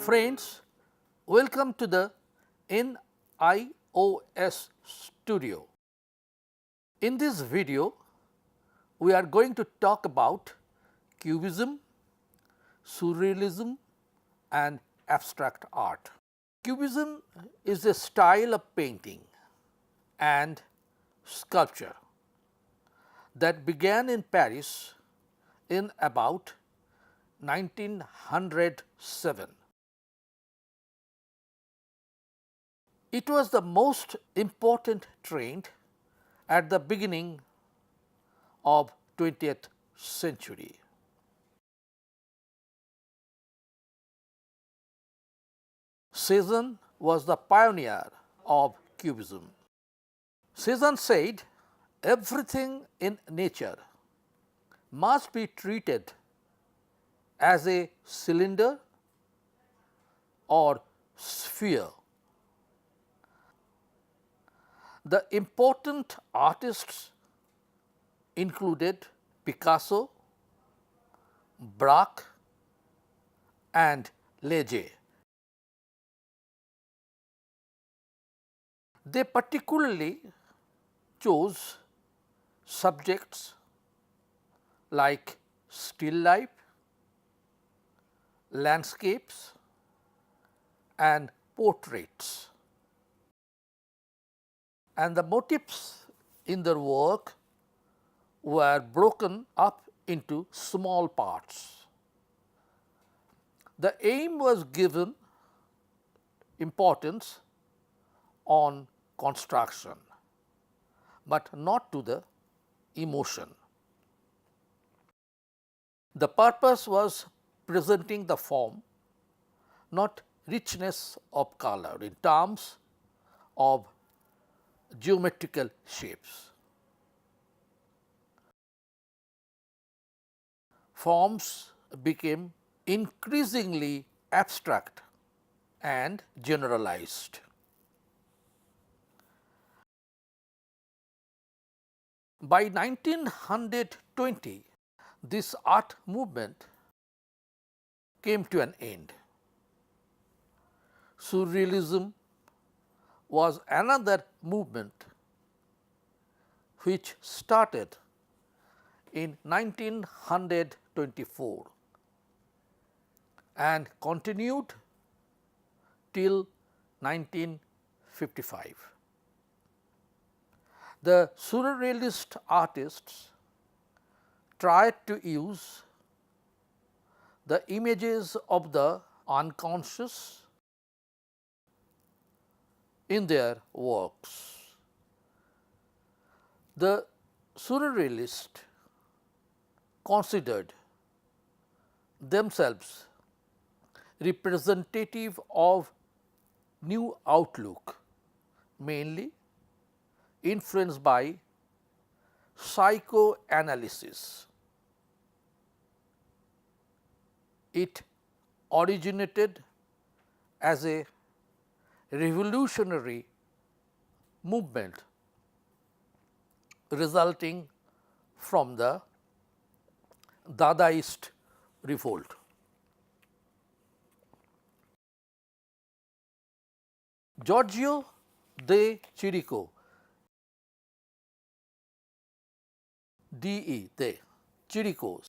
Friends, welcome to the NIOS studio. In this video, we are going to talk about Cubism, surrealism and abstract art. Cubism is a style of painting and sculpture that began in Paris in about 1907. It was the most important trend at the beginning of 20th century. Cezanne was the pioneer of Cubism. Cezanne said, everything in nature must be treated as a cylinder or sphere. The important artists included Picasso, Braque and Leger. They particularly chose subjects like still life, landscapes and portraits. And the motifs in their work were broken up into small parts. The aim was given importance on construction, but not to the emotion. The purpose was presenting the form, not richness of color in terms of geometrical shapes. Forms became increasingly abstract and generalized. By 1920, this art movement came to an end. Surrealism was another movement which started in 1924 and continued till 1955. The surrealist artists tried to use the images of the unconscious in their works. The surrealists considered themselves representative of new outlook, mainly influenced by psychoanalysis. It originated as a revolutionary movement resulting from the Dadaist revolt. Giorgio de Chirico, de Chirico,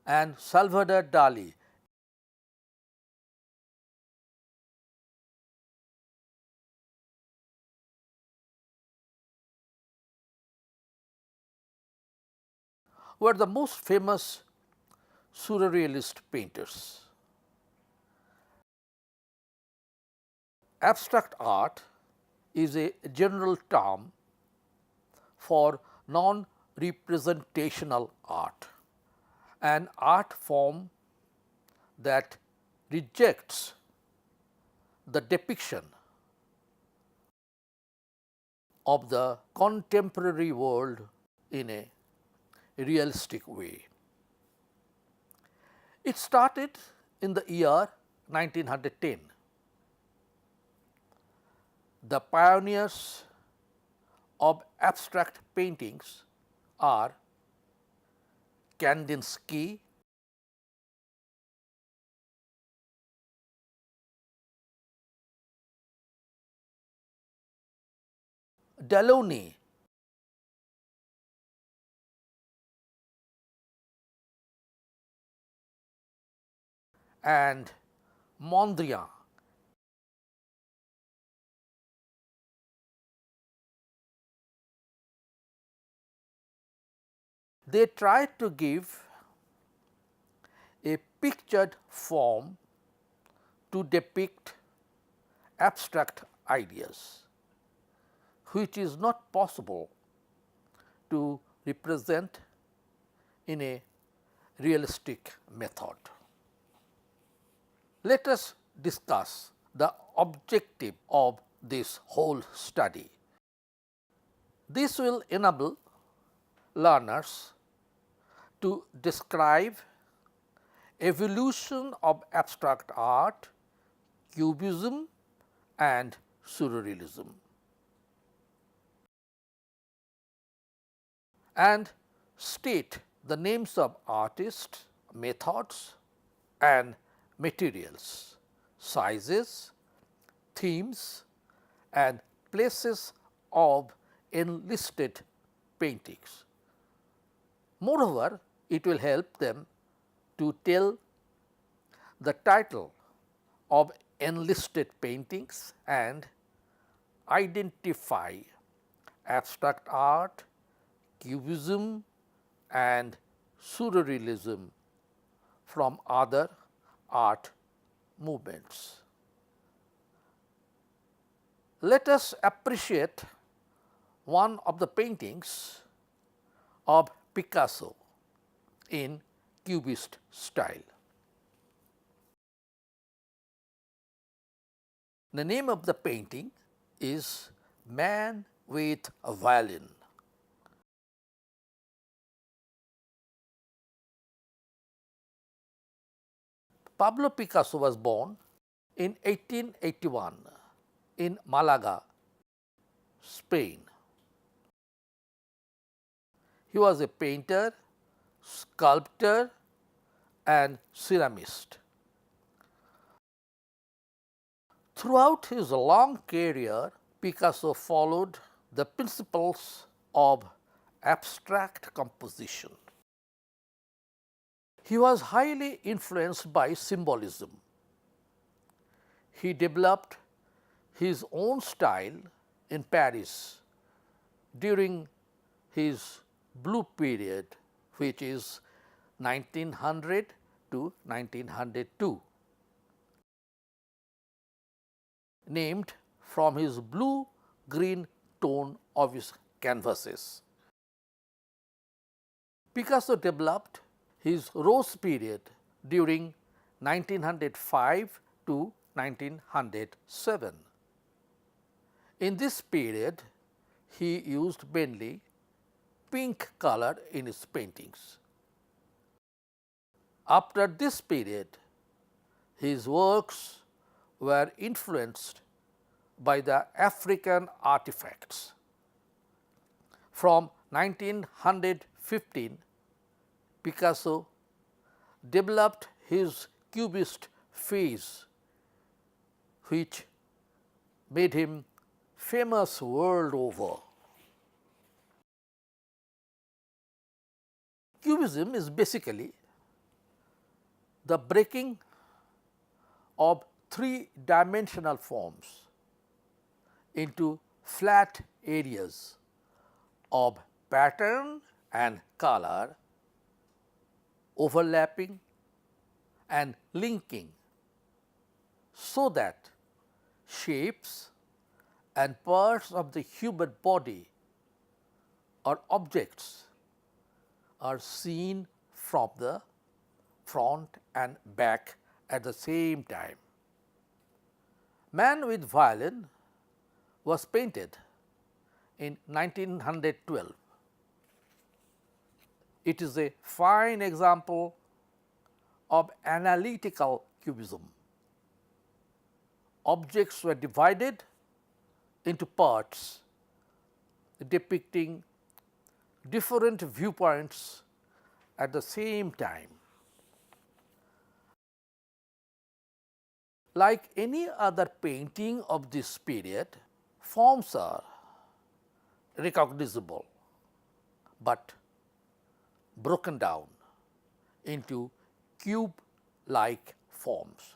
and Salvador Dali were the most famous surrealist painters. Abstract art is a general term for non-representational art, an art form that rejects the depiction of the contemporary world in a realistic way. It started in the year 1910. The pioneers of abstract paintings are Kandinsky, Delaunay, and Mondrian. They tried to give a pictured form to depict abstract ideas, which is not possible to represent in a realistic method. Let us discuss the objective of this whole study. This will enable learners to describe evolution of abstract art, Cubism and surrealism, and state the names of artists, methods and materials, sizes, themes and places of enlisted paintings. Moreover, it will help them to tell the title of enlisted paintings and identify abstract art, Cubism and surrealism from other art movements. Let us appreciate one of the paintings of Picasso in Cubist style. The name of the painting is Man with a Violin. Pablo Picasso was born in 1881 in Malaga, Spain. He was a painter, sculptor and ceramist. Throughout his long career, Picasso followed the principles of abstract composition. He was highly influenced by symbolism. He developed his own style in Paris during his blue period, which is 1900 to 1902, named from his blue-green tone of his canvases. Picasso developed his rose period during 1905 to 1907. In this period, he used mainly pink color in his paintings. After this period, his works were influenced by the African artifacts. From 1915, Picasso developed his Cubist phase, which made him famous world over. Cubism is basically the breaking of three-dimensional forms into flat areas of pattern and color, overlapping and linking, so that shapes and parts of the human body or objects are seen from the front and back at the same time. Man with Violin was painted in 1912. It is a fine example of analytical cubism. Objects were divided into parts depicting different viewpoints at the same time. Like any other painting of this period, forms are recognizable, but broken down into cube-like forms.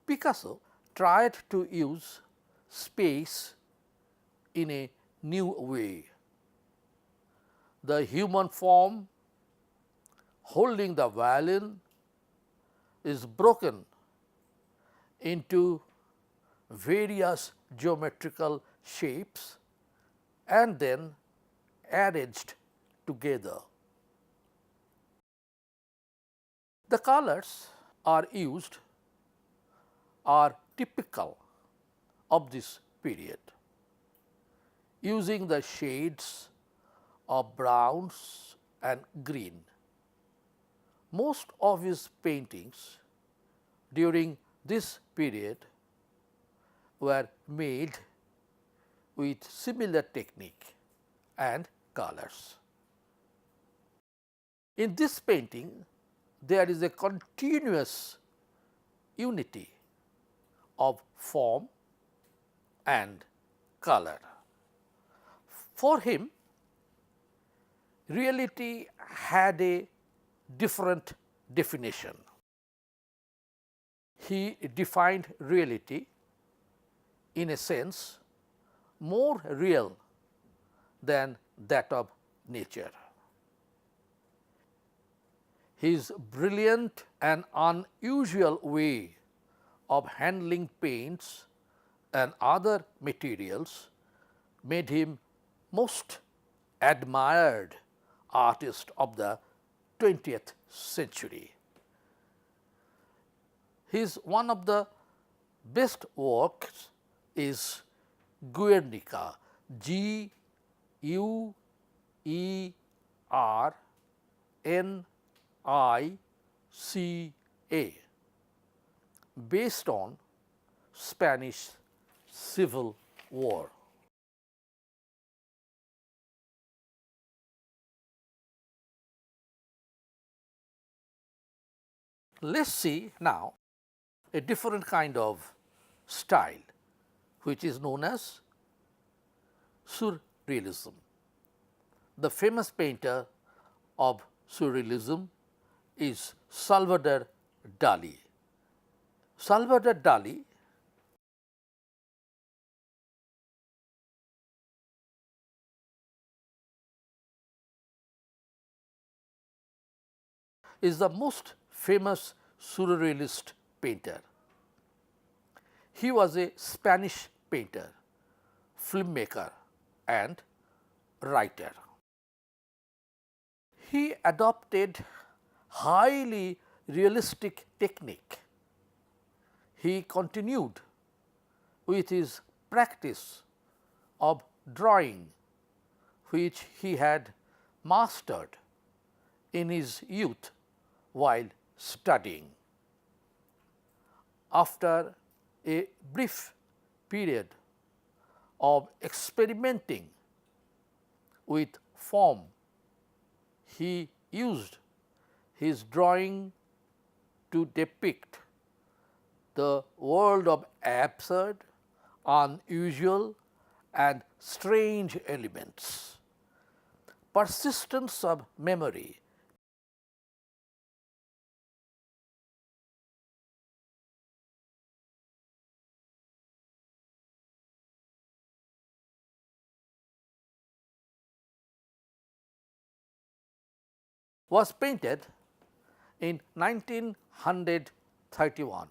Picasso tried to use space in a new way. The human form holding the violin is broken into various geometrical shapes and then arranged together. The colors are used are typical of this period, using the shades of browns and green. Most of his paintings during this period were made with similar technique and colors. In this painting, there is a continuous unity of form and color. For him, reality had a different definition. He defined reality in a sense more real than that of nature. His brilliant and unusual way of handling paints and other materials made him most admired artist of the 20th century. One of the best works is Guernica, Guernica, based on Spanish Civil War. Let us see now a different kind of style, which is known as surrealism. The famous painter of surrealism is Salvador Dali. Salvador Dali is the most famous surrealist painter. He was a Spanish painter, filmmaker and writer. He adopted highly realistic technique. He continued with his practice of drawing, which he had mastered in his youth while studying. After a brief period of experimenting with form, he used his drawing to depict the world of absurd, unusual and strange elements. Persistence of memory was painted in 1931.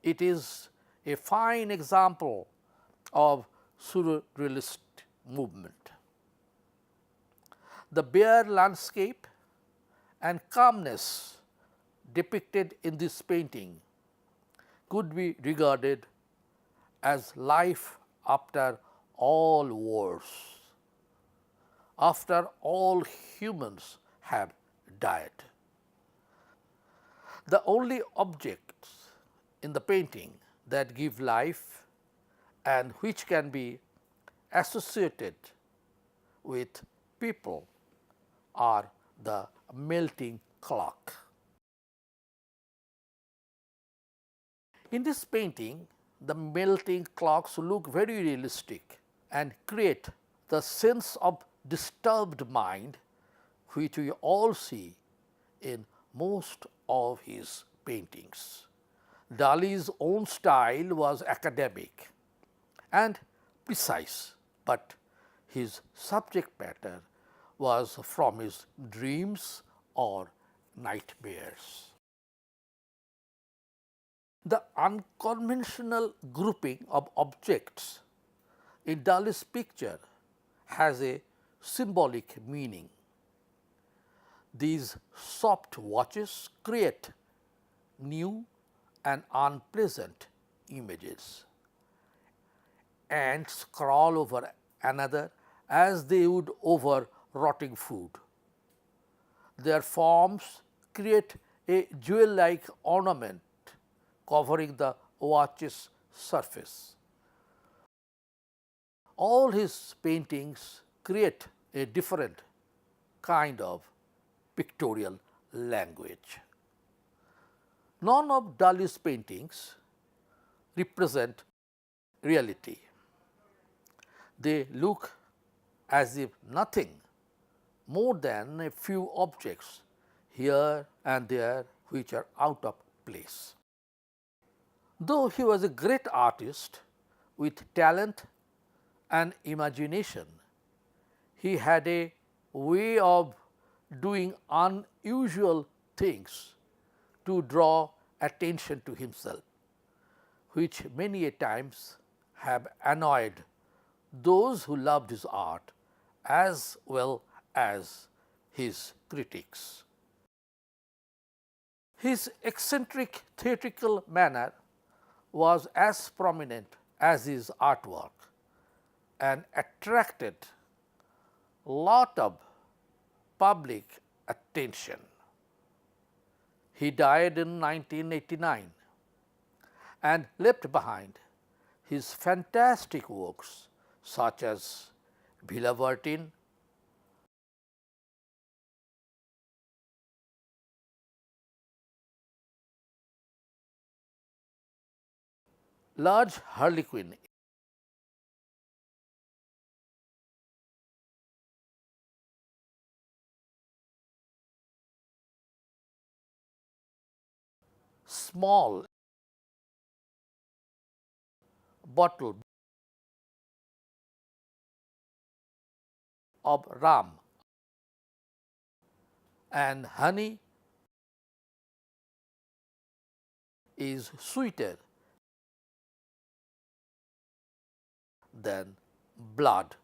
It is a fine example of surrealist movement. The bare landscape and calmness depicted in this painting could be regarded as life after all wars, after all humans have died. The only objects in the painting that give life and which can be associated with people are the melting clock. In this painting, the melting clocks look very realistic and create the sense of disturbed mind which we all see in most of his paintings. Dali's own style was academic and precise, but his subject matter was from his dreams or nightmares. The unconventional grouping of objects in Dali's picture has a symbolic meaning. These soft watches create new and unpleasant images. Ants crawl over another as they would over rotting food. Their forms create a jewel-like ornament covering the watch's surface. All his paintings create a different kind of pictorial language. None of Dali's paintings represent reality. They look as if nothing more than a few objects here and there which are out of place. Though he was a great artist with talent and imagination, he had a way of doing unusual things to draw attention to himself, which many a times have annoyed those who loved his art as well as his critics. His eccentric theatrical manner was as prominent as his artwork and attracted a lot of public attention. He died in 1989 and left behind his fantastic works such as Villa Bertin, large harlequin, small bottle of rum, and honey is sweeter than blood.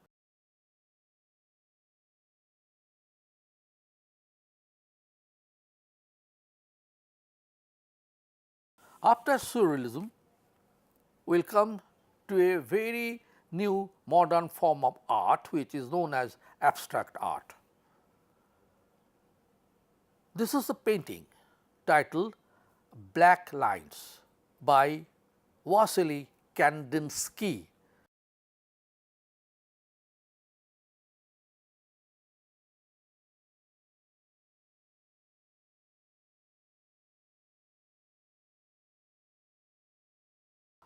After surrealism, we will come to a very new modern form of art which is known as abstract art. This is a painting titled Black Lines by Vasily Kandinsky.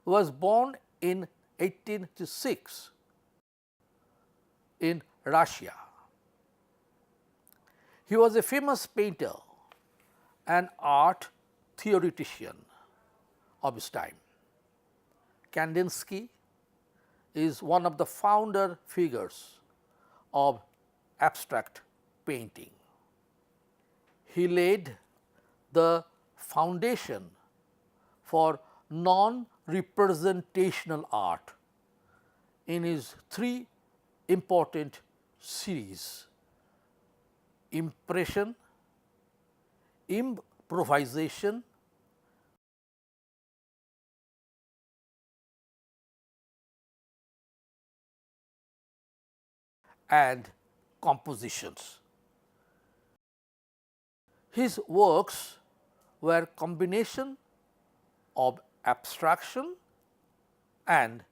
Was born in 1806 in Russia. He was a famous painter and art theoretician of his time. Kandinsky is one of the founder figures of abstract painting. He laid the foundation for non-representational art in his three important series: impression, improvisation, and compositions. His works were combination of abstraction and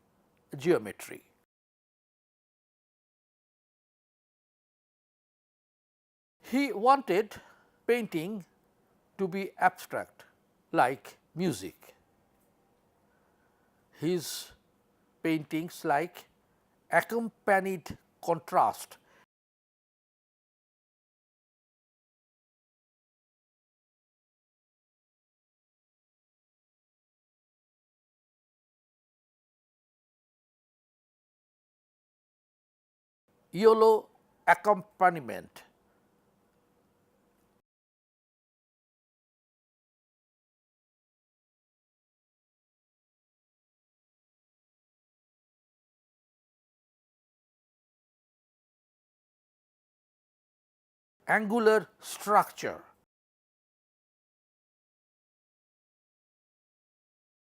geometry. He wanted painting to be abstract like music. His paintings like accompanied contrast yellow accompaniment. Angular structure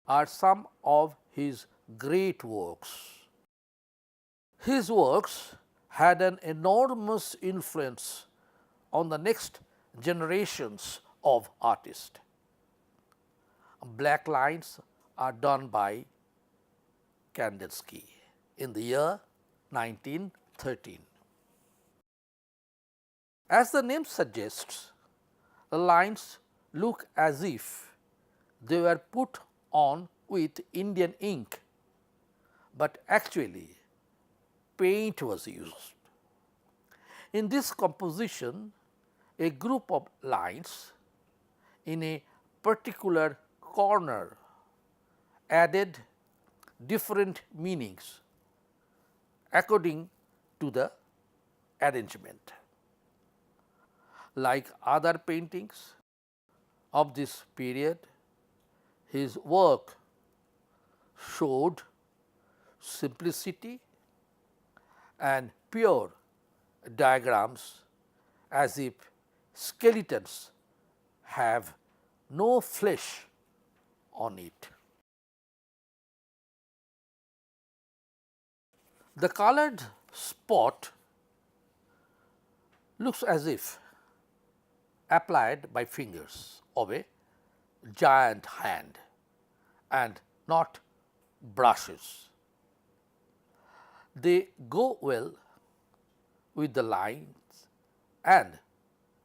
are some of his great works. His works had an enormous influence on the next generations of artists. Black lines are done by Kandinsky in the year 1913. As the name suggests, the lines look as if they were put on with Indian ink, but actually paint was used. In this composition, a group of lines in a particular corner added different meanings according to the arrangement. Like other paintings of this period, his work showed simplicity and pure diagrams as if skeletons have no flesh on it. The colored spot looks as if applied by fingers of a giant hand and not brushes. They go well with the lines and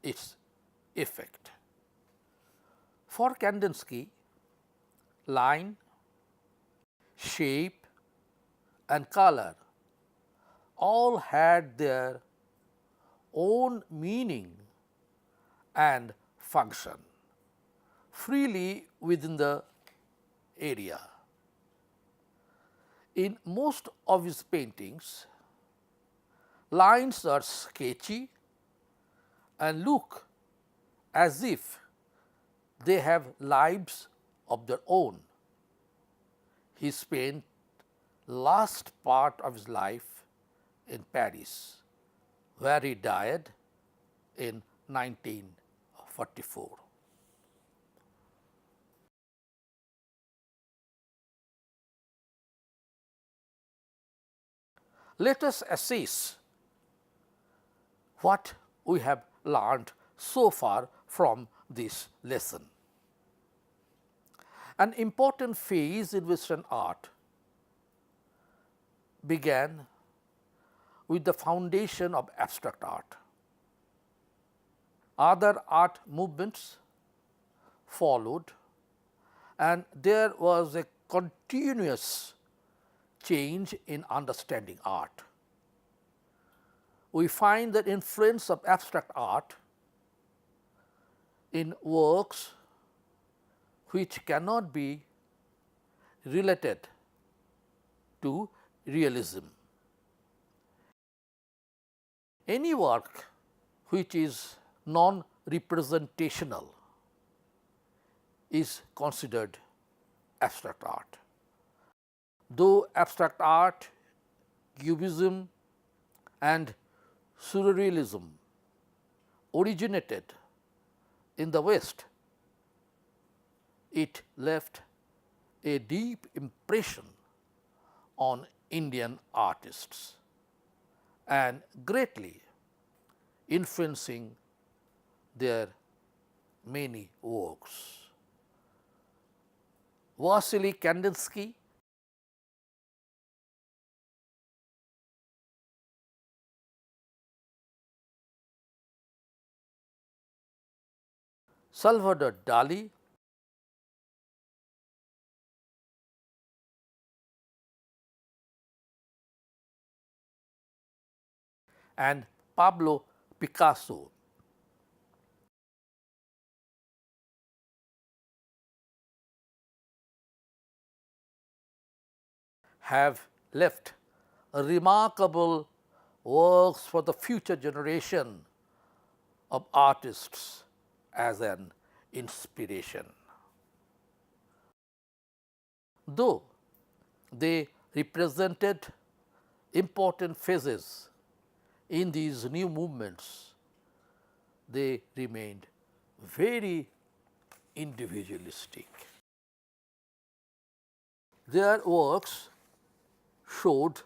its effect. For Kandinsky, line, shape and color all had their own meaning and function freely within the area. In most of his paintings, lines are sketchy and look as if they have lives of their own. He spent last part of his life in Paris, where he died in 1944. Let us assess what we have learned so far from this lesson. An important phase in Western art began with the foundation of abstract art. Other art movements followed, and there was a continuous change in understanding art. We find the influence of abstract art in works which cannot be related to realism. Any work which is non-representational is considered abstract art. Though abstract art, Cubism and surrealism originated in the West, it left a deep impression on Indian artists and greatly influencing their many works. Vasily Kandinsky Salvador Dali, and Pablo Picasso. Have left remarkable works for the future generation of artists as an inspiration. Though they represented important phases in these new movements, they remained very individualistic. Their works showed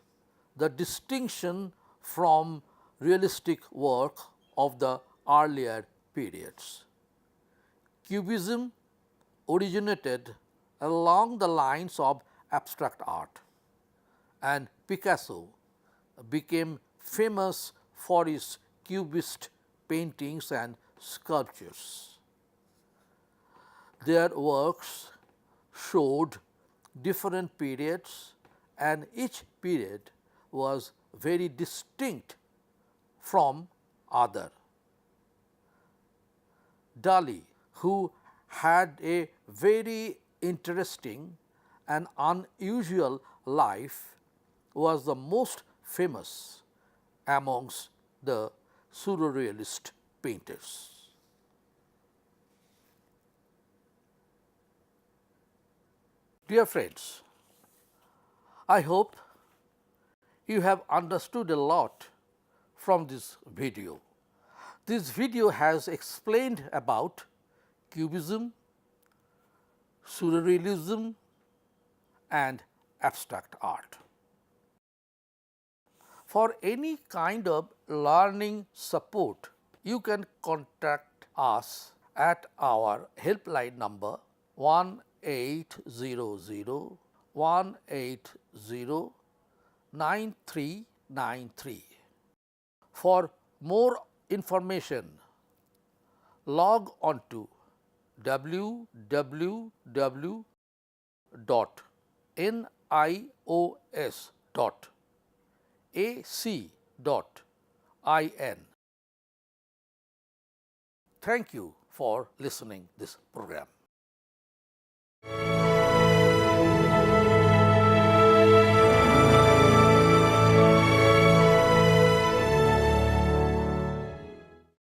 the distinction from realistic work of the earlier periods. Cubism originated along the lines of abstract art, and Picasso became famous for his cubist paintings and sculptures. Their works showed different periods, and each period was very distinct from other. Dali, who had a very interesting and unusual life, was the most famous amongst the surrealist painters. Dear friends, I hope you have understood a lot from this video. This video has explained about Cubism, surrealism, and abstract art. For any kind of learning support, you can contact us at our helpline number 1800-180-9393. For more information, log on to www.nios.ac.in. Thank you for listening this program.